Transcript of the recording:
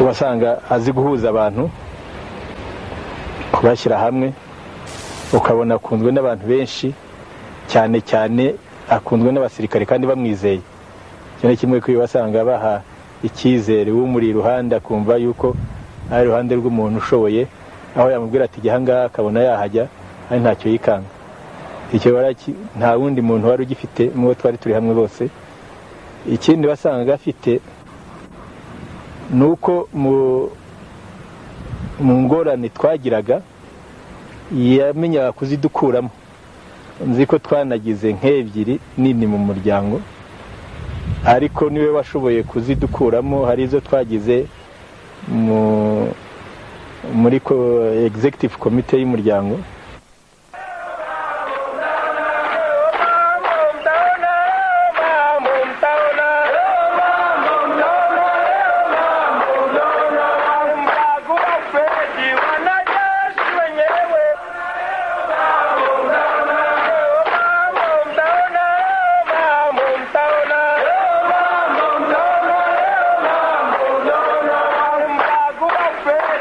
ubasanga azi guhuza abantu kubashyira hamwe, ukabona akunzwe n'abantu benshi, cyane cyane akunzwe n'abasirikare kandi bamwizeye. Icyo ni kimwe kuyo basanga baha icyizere umuri iruhande, akumva yuko ari iruhande rw'umuntu ushoboye, aho yamubwira ati jya ahangaha akabona yahajya ari ntacyo yikanga. Icyo nta wundi muntu wari ugifite n'uwo twari turi hamwe bose. Ikindi basanga afite nuko mu ngorane twagiraga yamenyaga kuzidukuramo. Nzi ko twanagize nk'ebyiri nini mu muryango, ariko niwe washoboye kuzidukuramo. Hari izo twagize muri executive committee y'umuryango,